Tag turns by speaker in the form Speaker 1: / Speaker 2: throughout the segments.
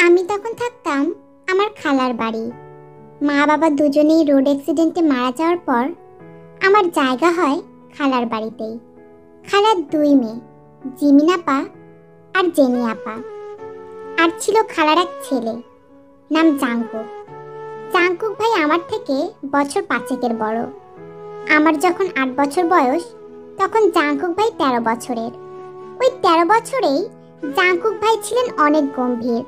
Speaker 1: আমি তখন থাকতাম আমার খালার বাড়ি। মা বাবা দুজনেই রোড অ্যাক্সিডেন্টে মারা যাওয়ার পর আমার জায়গা হয় খালার বাড়িতেই। খালার দুই মেয়ে, জিমিন আপা আর জেনি আপা। আর ছিল খালার এক ছেলে, নাম জাংকুক। জাংকুক ভাই আমার থেকে বছর 5 বড়। আমার যখন 8 বছর বয়স, তখন জাংকুক ভাই 13 বছরের। ওই 13 বছরেই জাংকুক ভাই ছিলেন অনেক গম্ভীর।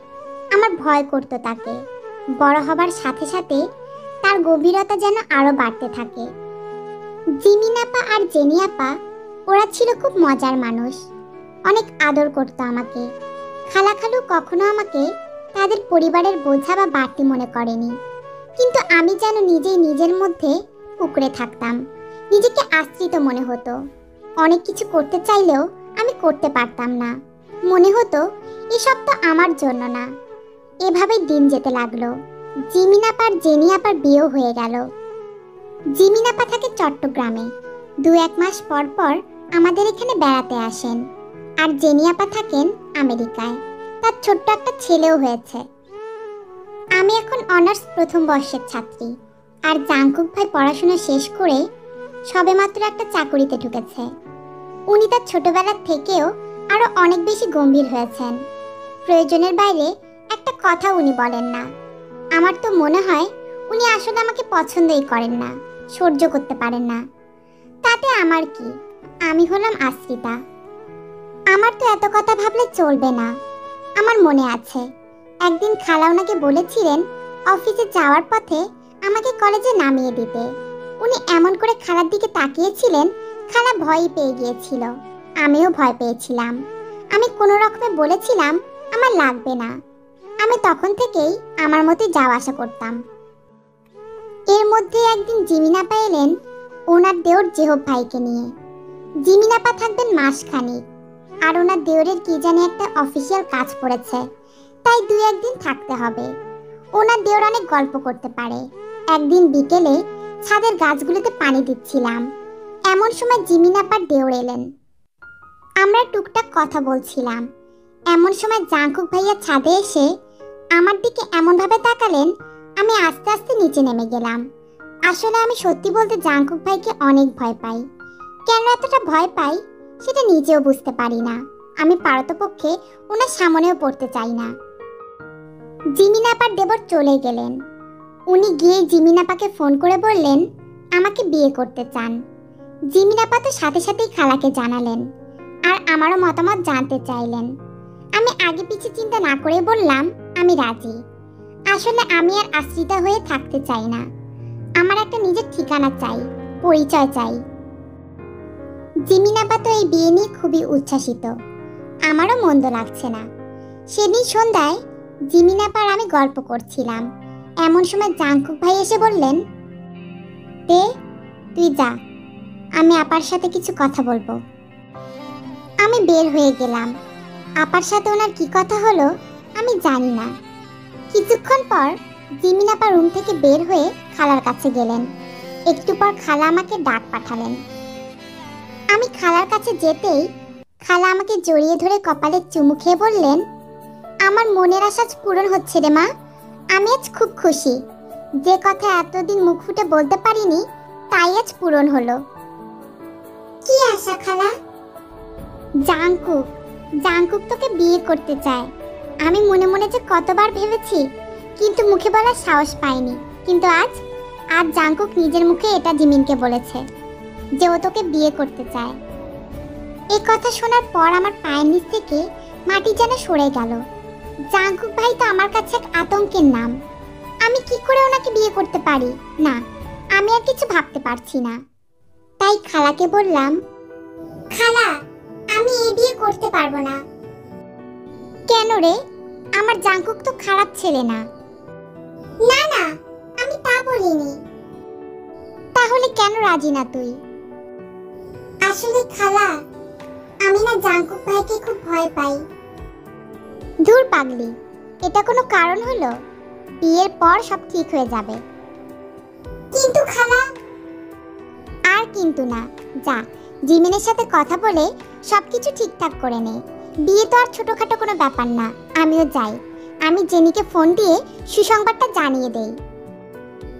Speaker 1: আমার ভয় করতো তাকে। বড় হবার সাথে সাথে তার গভীরতা যেন আরো বাড়তে থাকে। জিমিন আপা আর জেনি আপা, ওরা ছিল খুব মজার মানুষ। অনেক আদর করতো আমাকে। খালা খালু কখনো আমাকে তাদের পরিবারের বোঝা বা বাড়তি মনে করেনি। কিন্তু আমি যেন নিজেই নিজের মধ্যে কুঁকড়ে থাকতাম। নিজেকে আশ্রিত মনে হতো। অনেক কিছু করতে চাইলেও আমি করতে পারতাম না। মনে হতো এসব তো আমার জন্য না। এভাবেই দিন যেতে লাগলো। জিমিন আপা আর জেনি আপার বিয়েও হয়ে গেল। জিমিন আপা থাকে চট্টগ্রামে। 2-1 মাস পর পর আমাদের এখানে বেড়াতে আসেন। আর জেনি আপা থাকেন আমেরিকায়। তার ছোট্ট একটা ছেলেও হয়েছে। আমি এখন অনার্স প্রথম বর্ষের ছাত্রী। আর জাংকুক ভাই পড়াশোনা শেষ করে সবেমাত্র একটা চাকুরিতে ঢুকেছে। উনি তার ছোটবেলার থেকেও আরো অনেক বেশি গম্ভীর হয়েছেন। প্রয়োজনের বাইরে একটা কথা উনি বলেন না। আমার তো মনে হয় উনি আসলে আমাকে পছন্দই করেন না, সহ্য করতে পারেন না। তাতে আমার কি? আমি হলাম আশ্রিতা। আমার তো এত কথা ভাবলে চলবে না। আমার মনে আছে একদিন খালা ওনাকে বলেছিলেন অফিসে যাওয়ার পথে আমাকে কলেজে নামিয়ে দিতে। উনি এমন করে খালার দিকে তাকিয়েছিলেন, খালা ভয় পেয়ে গিয়েছিল। আমিও ভয় পেয়েছিলাম। আমি কোনো রকমে বলেছিলাম আমার লাগবে না। আমি তখন থেকেই আমার মতো যাওয়া আসা করতাম। এর মধ্যে একদিন জিমিন আপা এলেন ওনার দেওর জেহব ভাইকে নিয়ে। জিমিন আপা থাকবেন মাসখানেক। আর ওনার দেওরের কি জানি একটা অফিসিয়াল কাজ পড়েছে, তাই 2-1 দিন থাকতে হবে। ওনার দেওর অনেক গল্প করতে পারে। একদিন বিকেলে ছাদের গাছগুলোতে পানি দিচ্ছিলাম। এমন সময় জিমিন আপার দেওর এলেন। আমরা টুকটাক কথা বলছিলাম। এমন সময় জাংকুক ভাইয়া ছাদে এসে আমার দিকে এমনভাবে তাকালেন, আমি আস্তে আস্তে নিচে নেমে গেলাম। আসলে আমি সত্যি বলতে জাংকুক ভাইকে অনেক ভয় পাই। কেন এতটা ভয় পাই সেটা নিজেও বুঝতে পারি না। আমি পারতপক্ষে ওনার সামনেও পড়তে চাই না। জিমিন আপার দেবর চলে গেলেন। উনি গিয়ে জিমিন আপাকে ফোন করে বললেন আমাকে বিয়ে করতে চান। জিমিন আপা তো সাথে সাথেই খালাকে জানালেন আর আমারও মতামত জানতে চাইলেন। আমি আগে পিছে চিন্তা না করে বললাম আমি রাজি। আসলে আমি আর আশ্রিতা হয়ে থাকতে চাই না। আমার একটা নিজের ঠিকানা চাই, পরিচয় চাই। জিমিন আপা তো এই বিয়ে নিয়ে খুবই উচ্ছ্বাসিত। আমারও মন্দ লাগছে না। সেদিন সন্ধ্যায় জিমিন আপার আমি গল্প করছিলাম। এমন সময় জাংকুক ভাই এসে বললেন দে তুই যা, আমি আপার সাথে কিছু কথা বলবো। আমি বের হয়ে গেলাম। আপার সাথে ওনার কি কথা হলো আমি জানি না। কিছুক্ষণ পর জিমিন আপা রুম থেকে বের হয়ে খালার কাছে গেলেন। একটু পর খালা আমাকে ডাক পাঠালেন। আমি খালার কাছে যেতেই খালা আমাকে জড়িয়ে ধরে কপালে চুমু খেয়ে বললেন আমার মনের আশা পূরণ হচ্ছে রে মা। আমি আজ খুব খুশি। যে কথা এতদিন মুখ ফুটে বলতে পারিনি তাই আজ পূরণ হলো। কি আশা খালা? জাংকুক জাংকুক তোকে বিয়ে করতে চায়। আমি মনে মনে যে কতবার ভেবেছি, কিন্তু মুখে বলার সাহস পাইনি। কিন্তু আজ জাংকুক নিজের মুখে এটা জিমিনকে বলেছে যে ও তোকে বিয়ে করতে চায়। এই কথা শোনার পর আমার পায়ের নিচ থেকে মাটি যেন সরে গেল। জাংকুক ভাই তো আমার কাছে এক আতঙ্কের নাম। আমি কি করে ওনাকে বিয়ে করতে পারি? না, আমি আর কিছু ভাবতে পারছি না। তাই খালাকে বললাম খালা আমি এই বিয়ে করতে পারবো না। কেন রে? আমার জাংকুক তো খারাপ ছেলে না। না না, আমি তা বলিনি। তাহলে কেন রাজি না তুই? আসলে খালা আমি না জাংকুক ভাইকে খুব ভয় পাই। দূর পাগলি, এটা কোনো কারণ হলো? বিয়ের পর সব ঠিক হয়ে যাবে। কিন্তু খালা। আর কিন্তু না, যা জিমিনের সাথে কথা বলে সবকিছু ঠিকঠাক করে নে। বিয়ে তো আর ছোটখাটো কোনো ব্যাপার না। আমিও যাই। আমি জেনিকে ফোন দিয়ে সুসংবাদটা জানিয়ে দেই।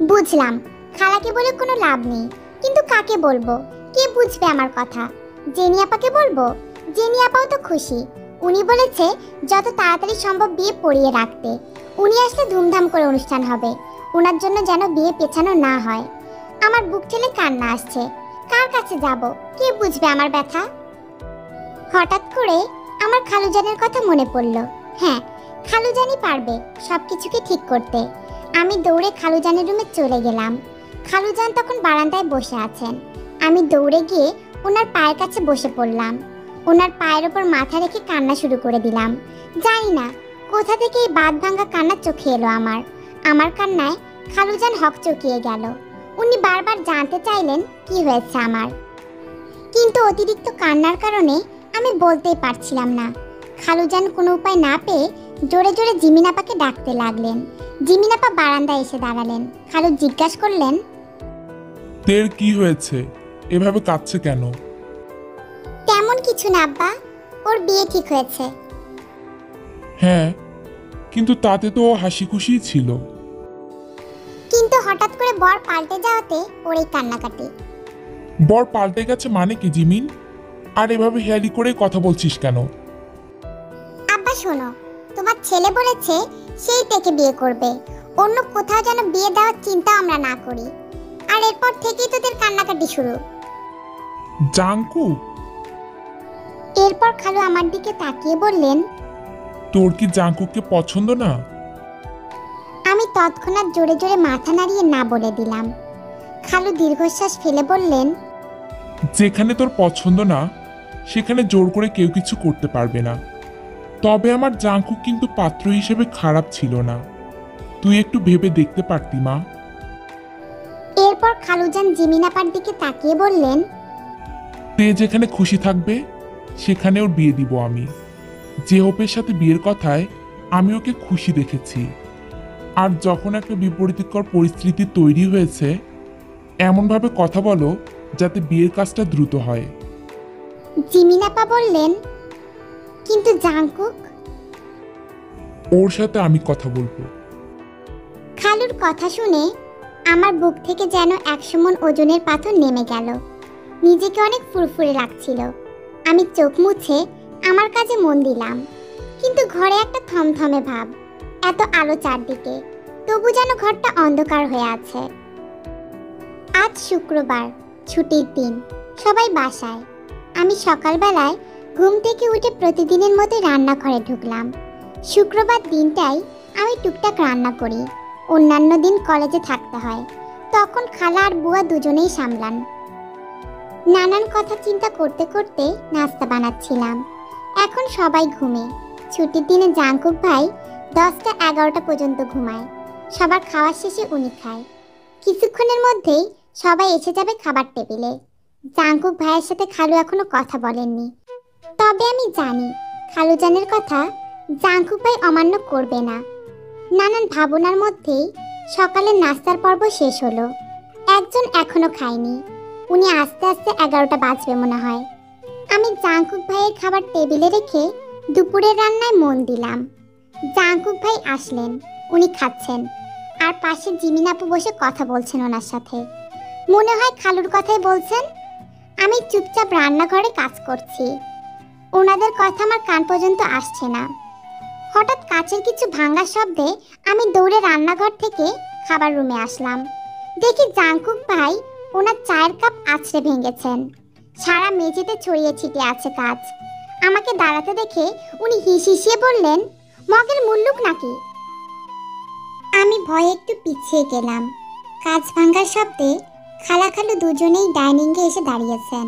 Speaker 1: বুঝলাম, খালাকে বলে কোনো লাভ নেই, কিন্তু কাকে বলবো? কে বুঝবে আমার কথা? জেনি আপাকে বলবো? জেনি আপাও তো খুশি। উনি বলেছে যত তাড়াতাড়ি সম্ভব বিয়ে পড়িয়ে রাখতে। উনি আসলে ধুমধাম করে অনুষ্ঠান হবে, ওনার জন্য যেন বিয়ে পেছানো না হয়। আমার বুক ঠেলে কান্না আসছে। কার কাছে যাব? কে বুঝবে আমার ব্যথা? হঠাৎ করে আমার খালুজানের কথা মনে পড়ল। হ্যাঁ, খালুজানি পারবে সবকিছুকে ঠিক করতে। আমি দৌড়ে খালুজানের রুমে চলে গেলাম। খালুজান তখন বারান্দায় বসে আছেন। আমি দৌড়ে গিয়ে ওনার পায়ের কাছে বসে পড়লাম। ওনার পায়ের ওপর মাথা রেখে কান্না শুরু করে দিলাম। জানি না কোথা থেকে এই বাঁধ ভাঙা কান্না চোখে এলো আমার কান্নায় খালুজান হকচকিয়ে গেল। উনি বারবার জানতে চাইলেন কি হয়েছে আমার, কিন্তু অতিরিক্ত কান্নার কারণে আমি বলতেই পারছিলাম না। খালুজান কোনো উপায় না পেয়ে জোরে জোরে জিমিনাপাকে ডাকতে লাগলেন। জিমিনাপা বারান্দায় এসে দাঁড়ালেন। খালু জিজ্ঞাসা করলেন,
Speaker 2: তের কি হয়েছে? এভাবে কাঁদছে কেন?
Speaker 1: তেমন কিছু না আব্বা, ওর বিয়ে ঠিক হয়েছে।
Speaker 2: হ্যাঁ, কিন্তু তাতে তো ও হাসি খুশি ছিল।
Speaker 1: কিন্তু হঠাৎ করে বর পাল্টে যাওয়াতে ওর এই কান্নাকাটি।
Speaker 2: বর পাল্টে গেছে মানে কি জিমিন? আর এভাবে হেয়ালি করে কথা বলছিস কেন?
Speaker 1: আব্বা শোনো, তোমার ছেলে বলেছে সেই থেকে বিয়ে করবে। অন্য কোথাও যেন বিয়ে দেওয়ার চিন্তা আমরা না করি। আর এরপর থেকেই তোদের কান্নাকাটি শুরু।
Speaker 2: জাঙ্কু,
Speaker 1: এরপর খালু আমার দিকে তাকিয়ে বললেন,
Speaker 2: তোর কি জাঙ্কুকে পছন্দ না?
Speaker 1: আমি তৎক্ষণাৎ জোরে জোরে মাথা নাড়িয়ে না বলে দিলাম। খালু দীর্ঘশ্বাস ফেলে বললেন,
Speaker 2: যেখানে তোর পছন্দ না সেখানে জোর করে কেউ কিছু করতে পারবে না। তবে আমার জাঙ্কু কিন্তু পাত্র হিসেবে খারাপ ছিল না। তুই একটু ভেবে দেখতে পারতি মা।
Speaker 1: এরপর খালুজান জিমিনাপার দিকে তাকিয়ে বললেন,
Speaker 2: তে যেখানে খুশি থাকবে সেখানে ওর বিয়ে দিব আমি। যে হোপের সাথে বিয়ের কথায় আমি ওকে খুশি দেখেছি। আর যখন একটা বিপরীতকর পরিস্থিতি তৈরি হয়েছে, এমনভাবে কথা বলো যাতে বিয়ের কাজটা দ্রুত হয়।
Speaker 1: জিমিনাপা বললেন, কিন্তু জাংকুক?
Speaker 2: ওর সাথে আমি কথা বলবো।
Speaker 1: খালুর কথা শুনে আমার বুক থেকে যেন 100 মণ ওজনের পাথর নেমে গেল। নিজেকে অনেক ফুরফুরে লাগছিল। আমি চোখ মুছে আমার কাজে মন দিলাম, কিন্তু ঘরে একটা থমথমে ভাব। এত আলো চারদিকে, তবু যেন ঘরটা অন্ধকার হয়ে আছে। আজ শুক্রবার, ছুটির দিন, সবাই বাসায়। আমি সকালবেলায় ঘুম থেকে উঠে প্রতিদিনের মতো রান্নাঘরে ঢুকলাম। শুক্রবার দিনটাই আমি টুকটাক রান্না করি। অন্যান্য দিন কলেজে থাকতে হয়, তখন খালা আর বুয়া দুজনেই সামলান। নানান কথা চিন্তা করতে করতে নাস্তা বানাচ্ছিলাম। এখন সবাই ঘুমে। ছুটির দিনে জাংকুক ভাই 10টা 11টা পর্যন্ত ঘুমায়। সবার খাওয়ার শেষে উনি খায়। কিছুক্ষণের মধ্যেই সবাই এসে যাবে খাবার টেবিলে। জাংকুক ভাইয়ের সাথে খালু এখনো কথা বলেননি, তবে আমি জানি খালুজানের কথা জাংকুক ভাই অমান্য করবে না। নানান ভাবনার মধ্যেই সকালের নাস্তার পর্ব শেষ হলো। একজন এখনো খায়নি, উনি আস্তে আস্তে 11টা বাজবে মনে হয়। আমি জাংকুক ভাইয়ের খাবার টেবিলে রেখে দুপুরের রান্নায় মন দিলাম। জাংকুক ভাই আসলেন, উনি খাচ্ছেন, আর পাশে জিমিন আপু বসে কথা বলছেন ওনার সাথে। মনে হয় খালুর কথাই বলছেন। আমি চুপচাপ রান্নাঘরে কাজ করছি। ওনাদের কথা আমার কান পর্যন্ত আসছে না। হঠাৎ কাচের কিছু ভাঙার শব্দে আমি দৌড়ে রান্নাঘর থেকে খাবার রুমে আসলাম। দেখি জাংকুক ভাই ওনার চায়ের কাপ আছড়ে ভেঙেছেন। সারা মেঝেতে ছড়িয়ে ছিটিয়ে আছে কাচ। আমাকে দাঁড়াতে দেখে উনি হিসিয়ে বললেন, মগের মুল্লুক নাকি? আমি ভয়ে একটু পিছিয়ে গেলাম। কাচ ভাঙার শব্দে খালা খালু দুজনেই ডাইনিংয়ে এসে দাঁড়িয়েছেন।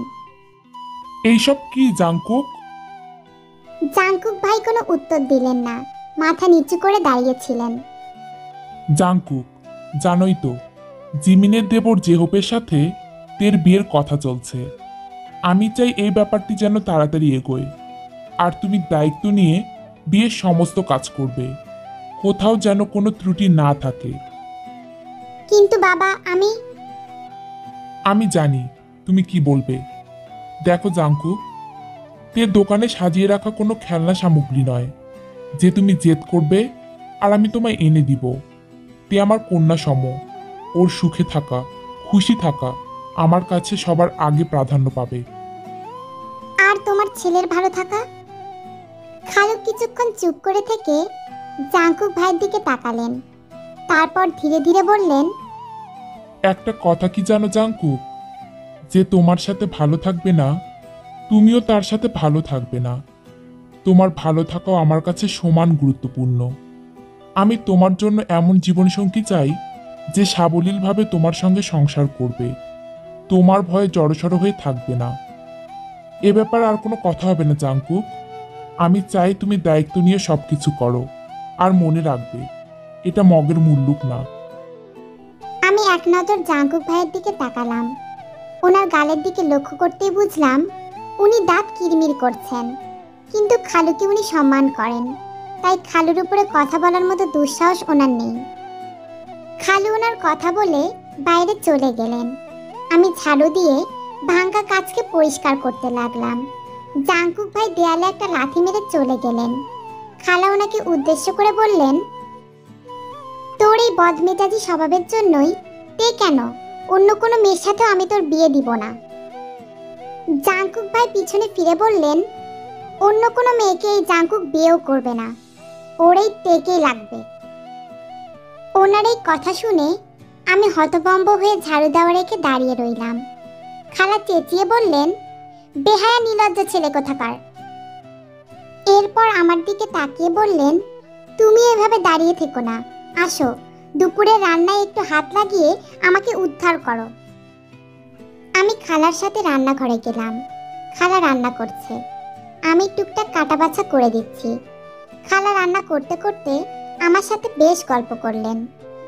Speaker 2: এইসব কি জাঙ্কুক?
Speaker 1: জাংকুক ভাই কোনো উত্তর দিলেন না, মাথা নিচু করে দাঁড়িয়েছিলেন।
Speaker 2: জাঙ্কুক, জানোই তো জিমিনের দেবর জেহোপের সাথে তের বিয়ের কথা চলছে। আমি চাই এই ব্যাপারটি যেন তাড়াতাড়ি এগোয়, আর তুমি দায়িত্ব নিয়ে বিয়ের সমস্ত কাজ করবে। কোথাও যেন কোনো ত্রুটি না থাকে।
Speaker 1: কিন্তু বাবা,
Speaker 2: আমি জানি তুমি কি বলবে। দেখো জাঙ্কুক, তের দোকানে সাজিয়ে রাখা কোনো খেলনা সামগ্রী নয় যে তুমি জেদ করবে আর আমি তোমায় এনে দিব। তে আমার কন্যা সম, ওর সুখে থাকা, খুশি থাকা আমার কাছে সবার আগে প্রাধান্য পাবে।
Speaker 1: আর তোমার ছেলের ভালো থাকা? খালু কিছুক্ষণ চুপ করে থেকে জাংকুক ভাইয়ের দিকে তাকালেন, তারপর ধীরে ধীরে বললেন,
Speaker 2: একটা কথা কি জানো জাংকুক, যে তোমার সাথে ভালো থাকবে না, তুমিও তার সাথে ভালো থাকবে না। তোমার ভালো থাকাও আমার কাছে সমান গুরুত্বপূর্ণ। আমি তোমার জন্য এমন জীবনসঙ্গী চাই যে সাবলীলভাবে তোমার সঙ্গে সংসার করবে, তোমার ভয়ে জড়সড় হয়ে থাকবে না। এ ব্যাপারে আর কোনো কথা হবে না জাংকুক। আমি চাই তুমি দায়িত্ব নিয়ে সবকিছু করো, আর মনে রাখবে এটা মগের মুল্লুক না।
Speaker 1: আমি এক নজর জাংকুক ভাইয়ের দিকে তাকালাম। ওনার গালের দিকে লক্ষ্য করতেই বুঝলাম উনি দাঁত কিরমির করছেন, কিন্তু খালুকে উনি সম্মান করেন, তাই খালুর উপরে কথা বলার মতো দুঃসাহস ওনার নেই। খালু ওনার কথা বলে বাইরে চলে গেলেন। আমি ঝাড়ু দিয়ে ভাঙ্গা কাচকে পরিষ্কার করতে লাগলাম। জাংকুক ভাই দেয়ালে একটা লাথি মেরে চলে গেলেন। খালা ওনাকে উদ্দেশ্য করে বললেন, তোর এই বদমেজাজি স্বভাবের জন্যই তে কেন অন্য কোনো মেয়ের সাথে আমি তোর বিয়ে দিব না। জাংকুক ভাই পিছনে ফিরে বললেন, অন্য কোনো মেয়েকে এই জাংকুক বিয়েও করবে না, ওর এই তেকেই লাগবে। ওনার এই কথা শুনে আমি হতভম্ব হয়ে ঝাড়ু দেওয়া রেখে দাঁড়িয়ে রইলাম। খালা চেঁচিয়ে বললেন, বেহায়া নির্লজ্জ ছেলে কোথাকার। এরপর আমার দিকে তাকিয়ে বললেন, তুমি এভাবে দাঁড়িয়ে থেকো না, আসো দুপুরে রান্নায় একটু হাত লাগিয়ে আমাকে উদ্ধার করো। আমি খালার সাথে রান্নাঘরে গেলাম। খালা রান্না করছে, আমি টুকটাক কাটা বাছা করে দিচ্ছি। খালা রান্না করতে করতে আমার সাথে বেশ গল্প করলেন,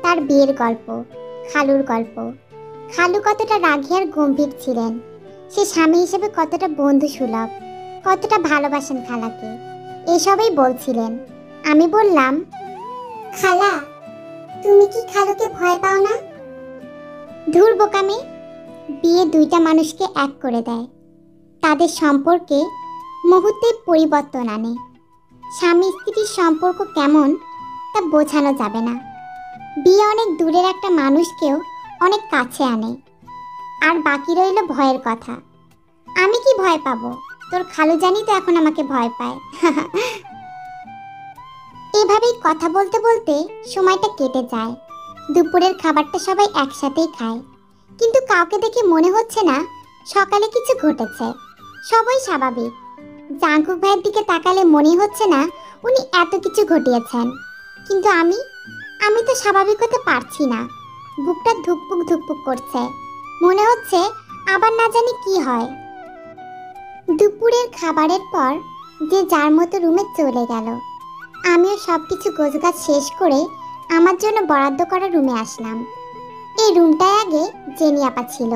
Speaker 1: তার বিয়ের গল্প, খালুর গল্প। খালু কতটা রাগী আর গম্ভীর ছিলেন, সে স্বামী হিসেবে কতটা বন্ধু সুলভ, কতটা ভালোবাসেন খালাকে, এসবই বলছিলেন। আমি বললাম, খালা তুমি কি খালুকে ভয় পাও না? ধুর বোকামি, বিয়ে দুইটা মানুষকে এক করে দেয়, তাদের সম্পর্কে মুহূর্তে পরিবর্তন আনে। স্বামী স্ত্রীর সম্পর্ক কেমন তা বোঝানো যাবে না। বিয়ে অনেক দূরের একটা মানুষকেও অনেক কাছে আনে। আর বাকি রইল ভয়ের কথা। আমি কি ভয় পাবো? তোর খালু জানি তো এখন আমাকে ভয় পায়। এভাবেই কথা বলতে বলতে সময়টা কেটে যায়। দুপুরের খাবারটা সবাই একসাথেই খায়, কিন্তু কাউকে দেখে মনে হচ্ছে না সকালে কিছু ঘটেছে। সবাই স্বাভাবিক। জাংকুক ভাইয়ের দিকে তাকালে মনে হচ্ছে না উনি এত কিছু ঘটিয়েছেন, কিন্তু আমি তো স্বাভাবিক হতে পারছি না। বুকটা ধুকপুক ধুকপুক করছে, মনে হচ্ছে আবার না জানি কি হয়। দুপুরের খাবারের পর যে যার মতো রুমে চলে গেল। আমিও সব কিছু গোছগাছ শেষ করে আমার জন্য বরাদ্দ করা রুমে আসলাম। এই রুমটায় আগে জেনি আপা ছিল।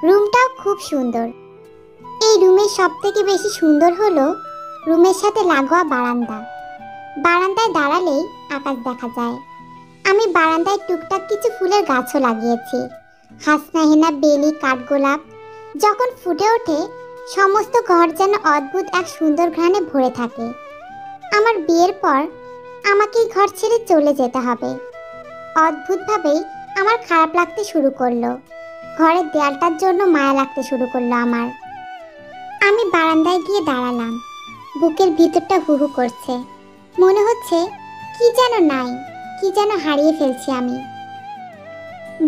Speaker 1: রুমটাও খুব সুন্দর। এই রুমের সব থেকে বেশি সুন্দর হলো রুমের সাথে লাগোয়া বারান্দা। বারান্দায় দাঁড়ালেই আকাশ দেখা যায়। আমি বারান্দায় টুকটাক কিছু ফুলের গাছও লাগিয়েছি। হাসনাহেনা, বেলি, কাঠগোলাপ যখন ফুটে ওঠে সমস্ত ঘর যেন অদ্ভুত এক সুন্দর ঘ্রাণে ভরে থাকে। আমার বিয়ের পর আমাকে এই ঘর ছেড়ে চলে যেতে হবে। অদ্ভুতভাবেই আমার খারাপ লাগতে শুরু করলো। ঘরের দেয়ালটার জন্য মায়া লাগতে শুরু করলো আমার। আমি বারান্দায় গিয়ে দাঁড়ালাম। বুকের ভিতরটা হুহু করছে, মনে হচ্ছে কি যেন নাই, কি যেন হারিয়ে ফেলছি আমি।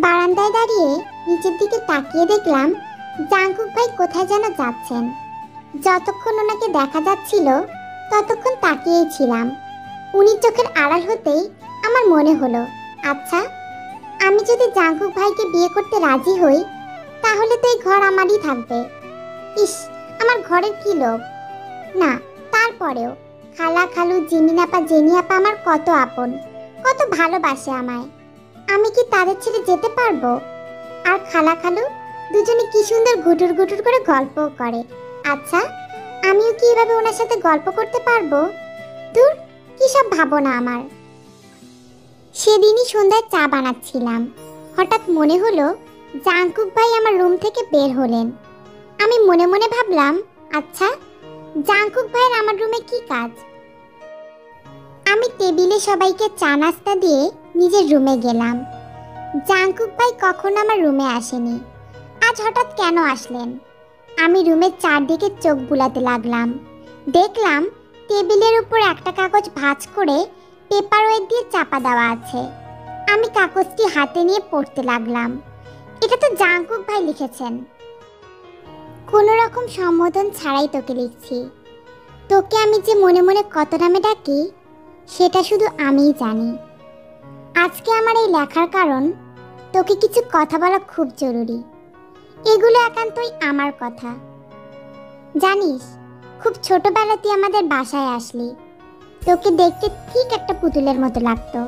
Speaker 1: বারান্দায় দাঁড়িয়ে নিচের দিকে তাকিয়ে দেখলাম জাংকুক ভাই কোথায় যেন যাচ্ছেন। যতক্ষণ ওনাকে দেখা যাচ্ছিল ততক্ষণ তাকিয়েই ছিলাম। উনি চোখের আড়াল হতেই আমার মনে হলো, আচ্ছা আমি যদি জাংকুক ভাইকে বিয়ে করতে রাজি হই তাহলে তো এই ঘর আমারই থাকবে। ইস, আমার ঘরের কি লোভ না। তারপরেও খালা, খালু, জিমিনাপা, জেনিয়াপা আমার কত আপন, কত ভালোবাসে আমায়। আমি কি তাদের ছেড়ে যেতে পারবো? আর খালা, খালু দুজনে কি সুন্দর গুটুর গুটুর করে গল্পও করে। আচ্ছা আমিও কি এভাবে ওনার সাথে গল্প করতে পারবো? দূর, কি সব ভাবনা আমার। সেদিনই সন্ধ্যায় চা বানাচ্ছিলাম, হঠাৎ মনে হলো জাংকুক ভাই আমার রুম থেকে বের হলেন। আমি মনে মনে ভাবলাম, আচ্ছা জাংকুক ভাইয়ের আমার রুমে কি কাজ? আমি টেবিলে সবাইকে চা নাস্তা দিয়ে নিজের রুমে গেলাম। জাংকুক ভাই কখনো আমার রুমে আসেনি, আজ হঠাৎ কেন আসলেন? আমি রুমের চারদিকে চোখ বুলাতে লাগলাম। দেখলাম টেবিলের উপর একটা কাগজ ভাঁজ করে পেপার ওয়েট দিয়ে চাপা দেওয়া আছে। আমি কাগজটি হাতে নিয়ে পড়তে লাগলাম। এটা তো জাংকুক ভাই লিখেছেন। কোনো রকম সম্বোধন ছাড়াই তোকে লিখছি। তোকে আমি যে মনে মনে কত নামে ডাকি সেটা শুধু আমিই জানি। আজকে আমার এই লেখার কারণ, তোকে কিছু কথা বলা খুব জরুরি। এগুলো একান্তই আমার কথা। জানিস, খুব ছোটবেলাতেই আমাদের বাসায় আসলি। তোকে দেখতে ঠিক একটা পুতুলের মতো লাগতো।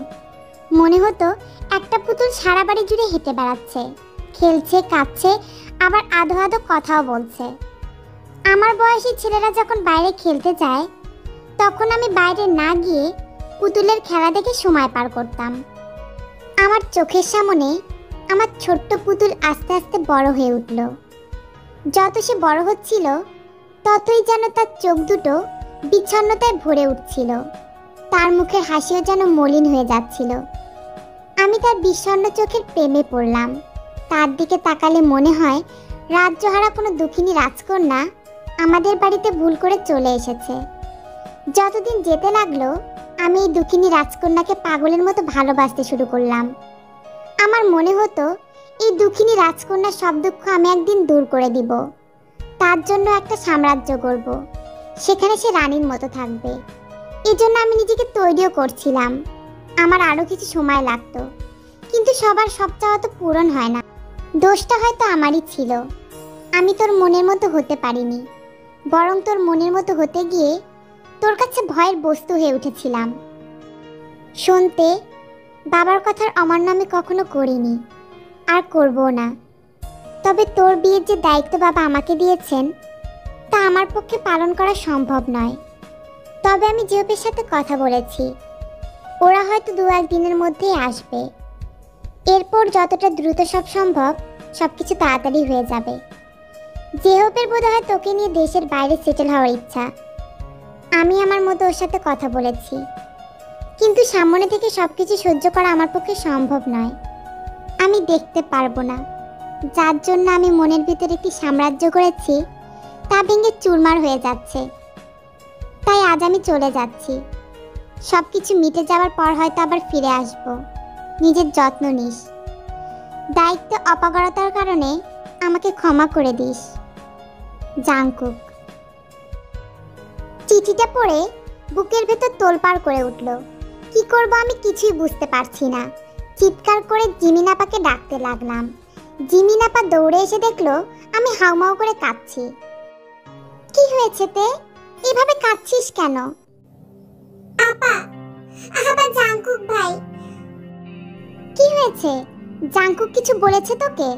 Speaker 1: মনে হতো একটা পুতুল সারা বাড়ি জুড়ে হেঁটে বেড়াচ্ছে, খেলছে, কাঁদছে, আবার আধো আধো কথাও বলছে। আমার বয়সী ছেলেরা যখন বাইরে খেলতে যায়, তখন আমি বাইরে না গিয়ে পুতুলের খেলা দেখে সময় পার করতাম। আমার চোখের সামনে আমার ছোট্ট পুতুল আস্তে আস্তে বড় হয়ে উঠল। যত সে বড় হচ্ছিল, ততই যেন তার চোখ দুটো বিচ্ছন্নতায় ভরে উঠছিল। তার মুখের হাসিও যেন মলিন হয়ে যাচ্ছিল। আমি তার বিষণ্ণ চোখের প্রেমে পড়লাম। তার দিকে তাকালে মনে হয় রাজ্যহারা কোনো দুঃখিনী রাজকন্যা আমাদের বাড়িতে ভুল করে চলে এসেছে। যতদিন যেতে লাগলো, আমি এই দুঃখিনী রাজকন্যাকে পাগলের মতো ভালোবাসতে শুরু করলাম। আমার মনে হতো এই দুঃখিনী রাজকন্যার সব দুঃখ আমি একদিন দূর করে দিব। তার জন্য একটা সাম্রাজ্য গড়ব, সেখানে সে রানীর মতো থাকবে। এই জন্য আমি নিজেকে তৈরিও করছিলাম। আমার আরও কিছু সময় লাগতো, কিন্তু সবার সব চাওয়া তো পূরণ হয় না। দোষটা হয়তো আমারই ছিল। আমি তোর মনের মতো হতে পারিনি, বরং তোর মনের মতো হতে গিয়ে তোর কাছে ভয়ের বস্তু হয়ে উঠেছিলাম। শুনতে, বাবার কথার অমান্য আমি কখনো করিনি, আর করবো না। তবে তোর বিয়ের যে দায়িত্ব বাবা আমাকে দিয়েছেন, তা আমার পক্ষে পালন করা সম্ভব নয়। তবে আমি জিওপের সাথে কথা বলেছি, ওরা হয়তো 2-1 দিনের মধ্যেই আসবে। এরপর যতটা দ্রুত সব সম্ভব সব কিছু তাড়াতাড়ি হয়ে যাবে। জেহপের বোধ হয় তোকে নিয়ে দেশের বাইরে সেটেল হওয়ার ইচ্ছা। আমি আমার মতো ওর সাথে কথা বলেছি, কিন্তু সামনে থেকে সব কিছু সহ্য করা আমার পক্ষে সম্ভব নয়। আমি দেখতে পারবো না, যার জন্য আমি মনের ভিতরে একটি সাম্রাজ্য করেছি তা ভেঙে চুরমার হয়ে যাচ্ছে। তাই আজ আমি চলে যাচ্ছি। সব কিছু মিটে যাওয়ার পর হয়তো আবার ফিরে আসবো। নিজের যত্ন নিস। দায়িত্ব অপারগতার কারণে আমাকে ক্ষমা করে দিস। জাংকুক। চিঠিটা পড়ে বুকের ভেতর তোলপাড় করে উঠল। কি করব আমি কিছুই বুঝতে পারছি না। চিৎকার করে জিমিন আপাকে ডাকতে লাগলাম। জিমিন আপা দৌড়ে এসে দেখলো আমি হাউমাউ করে কাঁদছি। কি হয়েছে তে? এভাবে কাঁদছিস কেন? আপা, আবার জাংকুক ভাই। কি হয়েছে? জাংকুক কিছু বলেছে তোকে?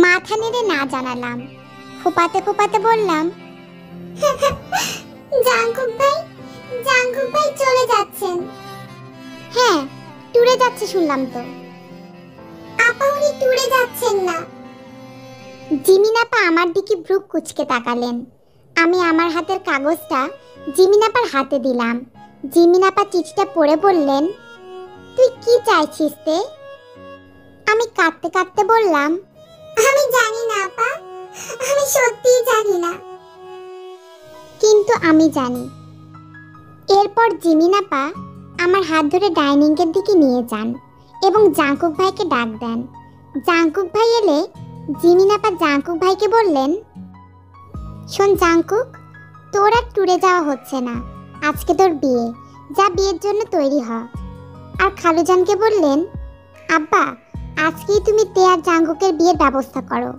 Speaker 1: মাথা নেড়ে না জানালাম। ফোপাতে ফোপাতে বললাম, জাংকুক ভাই চলে যাচ্ছেন। হ্যাঁ, ট্যুরে যাচ্ছে শুনলাম তো। আপা, উনি ট্যুরে যাচ্ছেন না। জিমিন আপা আমার দিকে ভ্রু কুঁচকে তাকালেন। আমি আমার হাতের কাগজটা জিমিন আপার হাতে দিলাম। জিমিন আপা চিঠিটা পড়ে বললেন, তুই কি চাইছিস তে? আমি কাঁদতে কাঁদতে বললাম, আমি জানি না আপা, আমি সত্যিই জানি না। কিন্তু আমি জানি। এরপর জিমিন আপা আমার হাত ধরে ডাইনিং এর দিকে নিয়ে যান এবং জাংকুক ভাইকে ডাক দেন। জাংকুক ভাই এলে জিমিন আপা জাংকুক ভাইকে বললেন, শোন জাংকুক, তোর আর ট্যুরে যাওয়া হচ্ছে না। আজকে তোর বিয়ে, যা বিয়ের জন্য তৈরি হ। আর খালুজানকে বললেন, আব্বা, আজকেই তুমি তে আর জাংকুকের বিয়ের ব্যবস্থা করো।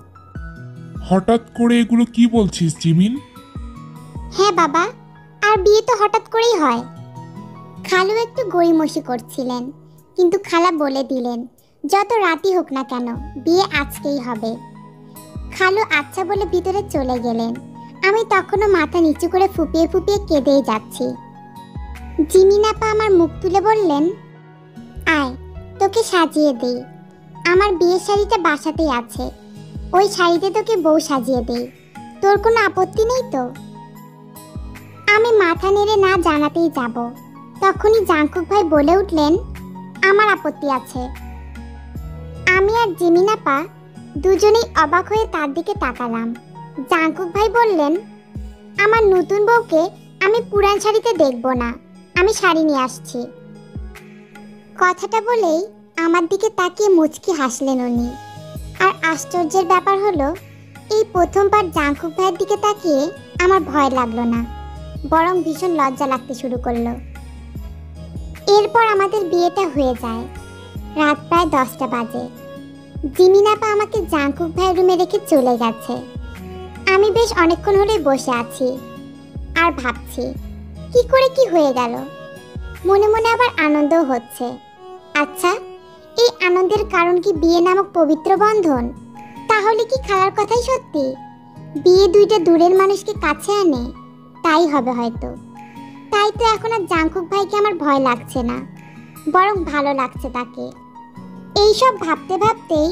Speaker 2: হঠাৎ করে এগুলো কি বলছিস জিমিন?
Speaker 1: হ্যাঁ বাবা, আর বিয়ে তো হঠাৎ করেই হয়। খালু একটু গড়িমসি করছিলেন, কিন্তু খালা বলে দিলেন, যত রাতই হোক না কেন বিয়ে আজকেই হবে। খালু আচ্ছা বলে ভিতরে চলে গেলেন। আমি তখনও মাথা নিচু করে ফুপিয়ে ফুপিয়ে কেঁদেই যাচ্ছি। জিমিন আপা আমার মুখ তুলে বললেন, আয়, তোকে সাজিয়ে দেই। আমার বিয়ের শাড়িটা বাসাতেই আছে, ওই শাড়িতে তোকে বউ সাজিয়ে দেই। তোর কোনো আপত্তি নেই তো? আমি মাথা নেড়ে না জানাতেই যাব। তখনই জাংকুক ভাই বলে উঠলেন, আমার আপত্তি আছে। আমি আর জিমিন আপা দুজনেই অবাক হয়ে তার দিকে তাকালাম। জাংকুক ভাই বললেন, আমার নতুন বউকে আমি পুরান শাড়িতে দেখব না, আমি শাড়ি নিয়ে আসছি। কথাটা বলেই আমার দিকে তাকিয়ে মুচকি হাসলেন উনি। আর আশ্চর্যের ব্যাপার হলো, এই প্রথমবার জাংকুক ভাইয়ের দিকে তাকিয়ে আমার ভয় লাগলো না, বরং ভীষণ লজ্জা লাগতে শুরু করলো। এরপর আমাদের বিয়েটা হয়ে যায়। রাত প্রায় 10টা বাজে। জিমিন আপা আমাকে জাংকুক ভাইয়ের রুমে রেখে চলে গেছে। আমি বেশ অনেকক্ষণ হলেই বসে আছি আর ভাবছি কি করে কি হয়ে গেল। মনে মনে আবার আনন্দও হচ্ছে। আচ্ছা, এই আনন্দের কারণ কি বিয়ে নামক পবিত্র বন্ধন? তাহলে কি খালার কথাই সত্যি? বিয়ে দুইটা দূরের মানুষকে কাছে আনে? তাই হবে হয়তো। তাই তো এখন আর জাংকুক ভাইকে আমার ভয় লাগছে না, বরং ভালো লাগছে তাকে। এইসব ভাবতে ভাবতেই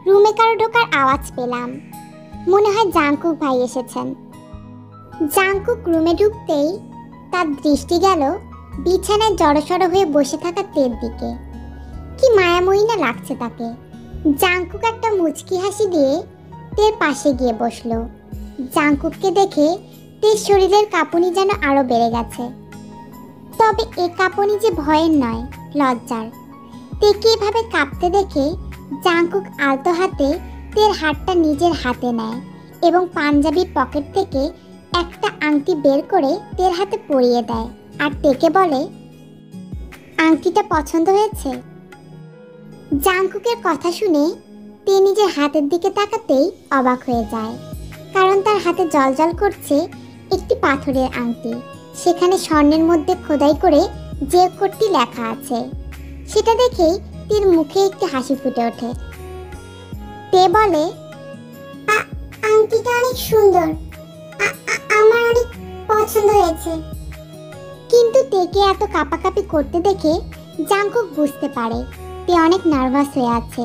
Speaker 1: রুমে কারো ঢোকার আওয়াজ পেলাম। মনে হয় জাংকুক ভাই এসেছেন। জাংকুক রুমে ঢুকতেই তার দৃষ্টি গেল বিছানায় জড়সড় হয়ে বসে থাকা তের দিকে। কি মায়াময়ী না লাগছে তাকে। জাংকুক একটা মুচকি হাসি দিয়ে তের পাশে গিয়ে বসলো। জাংকুককে দেখে তের শরীরের কাঁপুনি যেন আরো বেড়ে গেছে। তবে এ কাঁপুনি যে ভয়ের নয়, লজ্জার। তেকে এভাবে কাঁপতে দেখে জাংকুক আলতো হাতে তের হাতটা নিজের হাতে নেয় এবং পাঞ্জাবির পকেট থেকে একটা আংটি বের করে তের হাতে পরিয়ে দেয় আর তেকে বলে, আংটিটা পছন্দ হয়েছে? জাংকুকের কথা শুনে তে নিজের হাতের দিকে তাকাতেই অবাক হয়ে যায়, কারণ তার হাতে জ্বলজ্বল করছে একটি পাথরের আংটি। সেখানে স্বর্ণের মধ্যে খোদাই করে যে কোডটি লেখা আছে। সেটা দেখেই তের মুখে একটি হাসি ফুটে ওঠে। তে বলে, আংটিটা অনেক সুন্দর, আমার অনেক পছন্দ হয়েছে। কিন্তু তেকে এত কাঁপাকাঁপি করতে দেখে জাংকুক বুঝতে পারে তে অনেক নার্ভাস হয়ে আছে।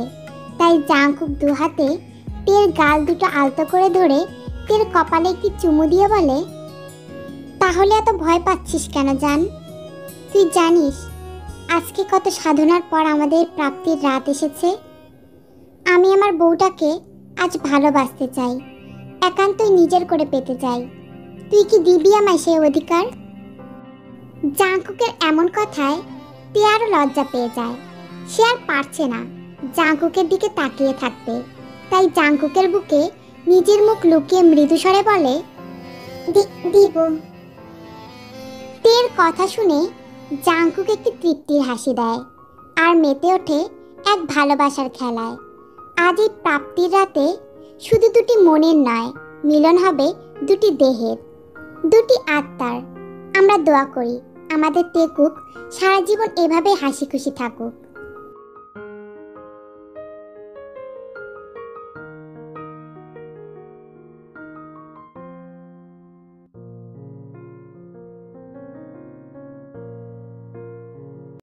Speaker 1: তাই জাংকুক দু হাতে তের গাল দুটো আলতো করে ধরে তের কপালে একটি চুমু দিয়ে বলে, তাহলে এত ভয় পাচ্ছিস কেন জান? তুই জানিস আজকে কত সাধনার পর আমাদের প্রাপ্তির রাত এসেছে। আমি আমার বউটাকে আজ ভালোবাসতে চাই, একান্তই নিজের করে পেতে চাই। তুই কি দিবি আমায় সেই অধিকার? জাংকুকের এমন কথায় তে আরো লজ্জা পেয়ে যায়। সে আর পারছে না জাংকুকের দিকে তাকিয়ে থাকতে। তাই জাংকুকের বুকে নিজের মুখ লুকিয়ে মৃদু স্বরে বলে, দিব। তের কথা শুনে জাংকুক একটি তৃপ্তির হাসি দেয় আর মেতে ওঠে এক ভালোবাসার খেলায়। আজ এই প্রাপ্তির রাতে শুধু দুটি মনের নয়, মিলন হবে দুটি দেহের, দুটি আত্মার। আমরা দোয়া করি আমাদের টেকুক সারা জীবন এভাবে হাসি খুশি থাকুক।